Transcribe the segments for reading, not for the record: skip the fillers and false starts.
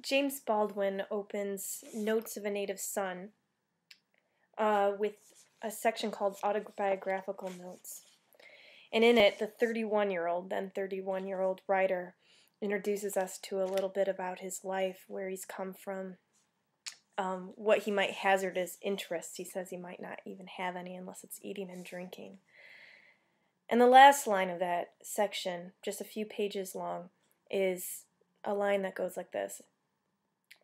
James Baldwin opens Notes of a Native Son with a section called Autobiographical Notes. And in it, the 31-year-old, then 31-year-old writer introduces us to a little bit about his life, where he's come from, what he might hazard as interests. He says he might not even have any unless it's eating and drinking. And the last line of that section, just a few pages long, is a line that goes like this: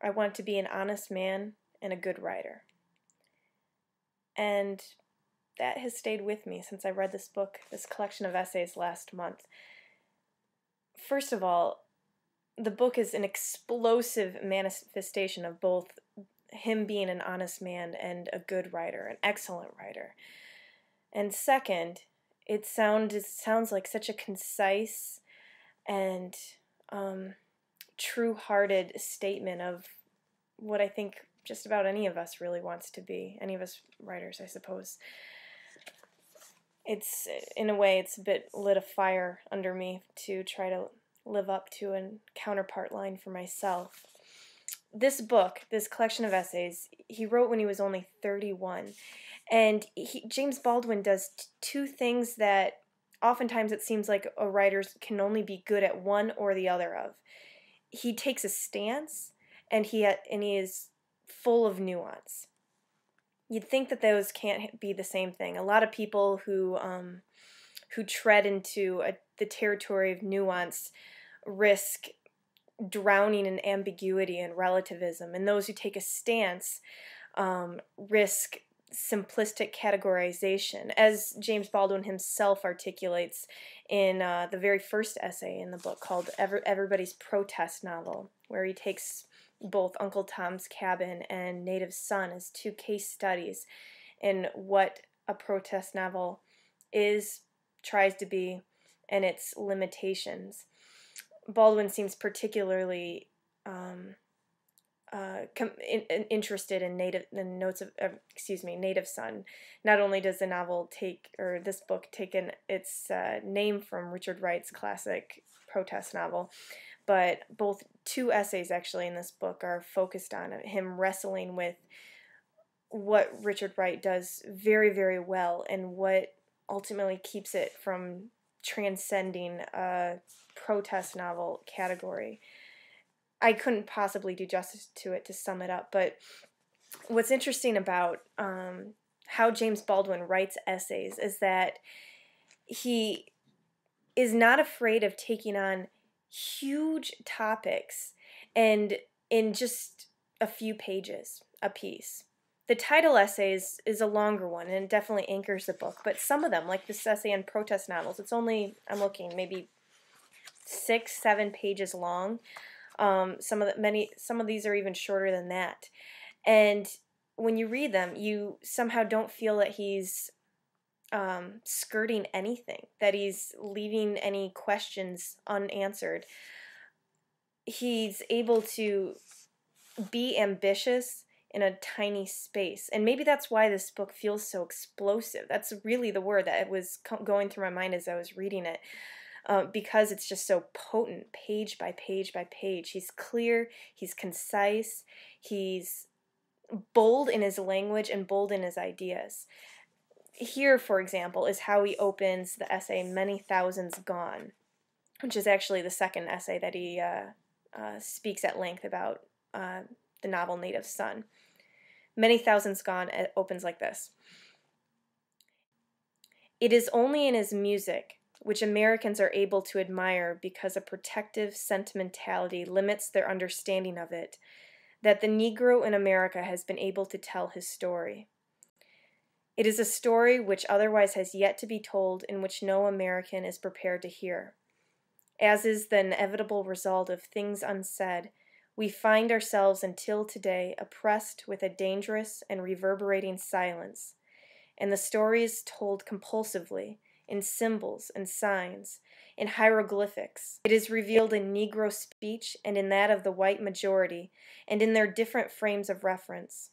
I want to be an honest man and a good writer. And that has stayed with me since I read this book, this collection of essays last month. First of all, the book is an explosive manifestation of both him being an honest man and a good writer, an excellent writer. And second, it sounds like such a concise and true-hearted statement of what I think just about any of us really wants to be, any of us writers, I suppose. It's, in a way, it's a bit lit a fire under me to try to live up to a counterpart line for myself. This book, this collection of essays, he wrote when he was only 31. And James Baldwin does two things that oftentimes it seems like a writer can only be good at one or the other of. He takes a stance, and he is full of nuance. You'd think that those can't be the same thing. A lot of people who tread into the territory of nuance risk drowning in ambiguity and relativism, and those who take a stance risk simplistic categorization, as James Baldwin himself articulates in the very first essay in the book called Everybody's Protest Novel, where he takes both Uncle Tom's Cabin and Native Son as two case studies in what a protest novel is, tries to be, and its limitations. Baldwin seems particularly interested in Native Son. Not only does the novel this book take its name from Richard Wright's classic protest novel, but both two essays actually in this book are focused on him wrestling with what Richard Wright does very, very well, and what ultimately keeps it from transcending a protest novel category. I couldn't possibly do justice to it to sum it up, but what's interesting about how James Baldwin writes essays is that he is not afraid of taking on huge topics and in just a few pages a piece. The title essay is a longer one, and it definitely anchors the book, but some of them, like this essay on protest novels, it's only, I'm looking, maybe 6-7 pages long. Some of these are even shorter than that. And when you read them, you somehow don't feel that he's skirting anything, that he's leaving any questions unanswered. He's able to be ambitious in a tiny space. And maybe that's why this book feels so explosive. That's really the word that was going through my mind as I was reading it. Because it's just so potent, page by page by page. He's clear, he's concise, he's bold in his language and bold in his ideas. Here, for example, is how he opens the essay Many Thousands Gone, which is actually the second essay that he speaks at length about the novel Native Son. Many Thousands Gone opens like this: It is only in his music, which Americans are able to admire because a protective sentimentality limits their understanding of it, that the Negro in America has been able to tell his story. It is a story which otherwise has yet to be told, in which no American is prepared to hear. As is the inevitable result of things unsaid, we find ourselves until today oppressed with a dangerous and reverberating silence, and the story is told compulsively, in symbols and signs, in hieroglyphics. It is revealed in Negro speech and in that of the white majority, and in their different frames of reference.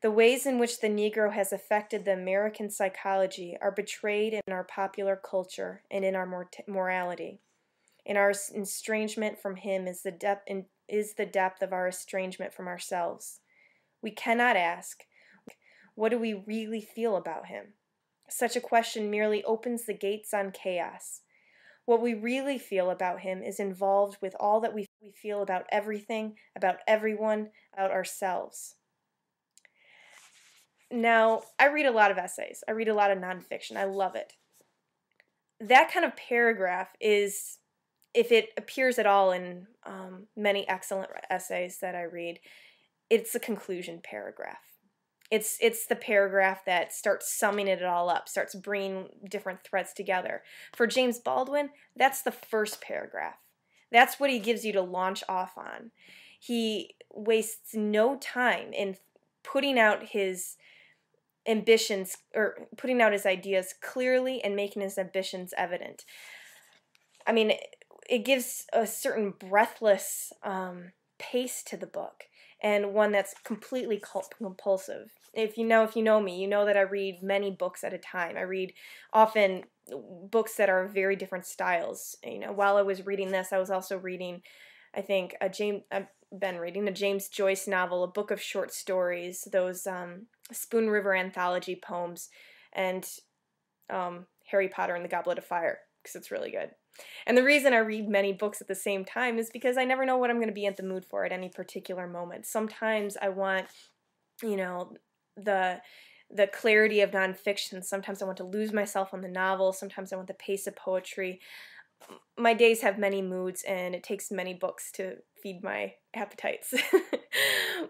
The ways in which the Negro has affected the American psychology are betrayed in our popular culture and in our morality. and our estrangement from him is the depth of our estrangement from ourselves. We cannot ask, what do we really feel about him? Such a question merely opens the gates on chaos. What we really feel about him is involved with all that we feel about everything, about everyone, about ourselves. Now, I read a lot of essays. I read a lot of nonfiction. I love it. That kind of paragraph is, if it appears at all in many excellent essays that I read, it's the conclusion paragraph. It's the paragraph that starts summing it all up, starts bringing different threads together. For James Baldwin, that's the first paragraph. That's what he gives you to launch off on. He wastes no time in putting out his ambitions, or putting out his ideas clearly and making his ambitions evident. I mean, it gives a certain breathless pace to the book, and one that's completely compulsive. If you know me, you know that I read many books at a time. I read often books that are very different styles. While I was reading this, I was also reading, I've been reading a James Joyce novel, a book of short stories, those Spoon River anthology poems, and Harry Potter and the Goblet of Fire, because it's really good. And the reason I read many books at the same time is because I never know what I'm going to be in the mood for at any particular moment. Sometimes I want, the clarity of nonfiction. Sometimes I want to lose myself on the novel. Sometimes I want the pace of poetry. My days have many moods, and it takes many books to feed my appetites.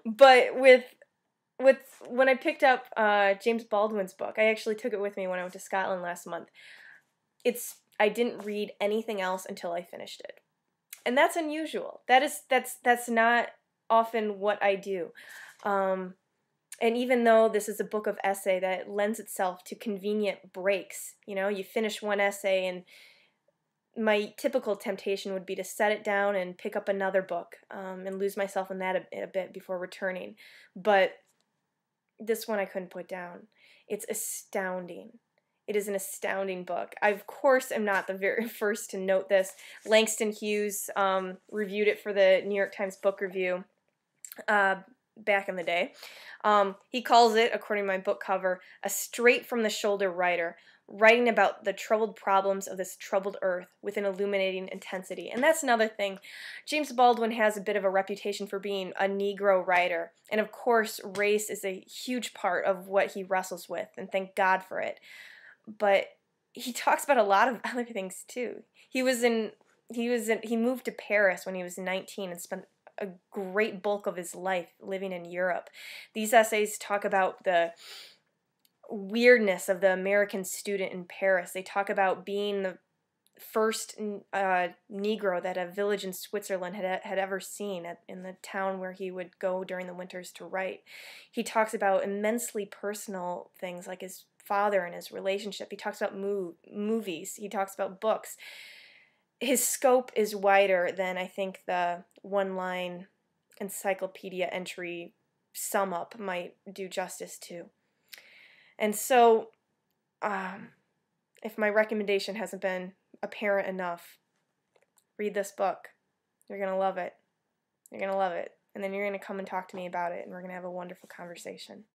But when I picked up James Baldwin's book, I actually took it with me when I went to Scotland last month. I didn't read anything else until I finished it. And that's unusual. That's not often what I do. And even though this is a book of essay that lends itself to convenient breaks, you finish one essay, and my typical temptation would be to set it down and pick up another book and lose myself in that a bit before returning. But this one I couldn't put down. It's astounding. It is an astounding book. I, of course, am not the very first to note this. Langston Hughes reviewed it for the New York Times Book Review back in the day. He calls it, according to my book cover, a straight-from-the-shoulder writer, writing about the troubled problems of this troubled earth with an illuminating intensity. And that's another thing. James Baldwin has a bit of a reputation for being a Negro writer. And of course, race is a huge part of what he wrestles with, and thank God for it. But he talks about a lot of other things too. He moved to Paris when he was 19 and spent a great bulk of his life living in Europe. These essays talk about the weirdness of the American student in Paris. They talk about being the first Negro that a village in Switzerland had ever seen in the town where he would go during the winters to write. He talks about immensely personal things like his father and his relationship. He talks about movies. He talks about books. His scope is wider than I think the one-line encyclopedia entry sum up might do justice to. And so, if my recommendation hasn't been apparent enough, read this book. You're going to love it. You're going to love it. And then you're going to come and talk to me about it, and we're going to have a wonderful conversation.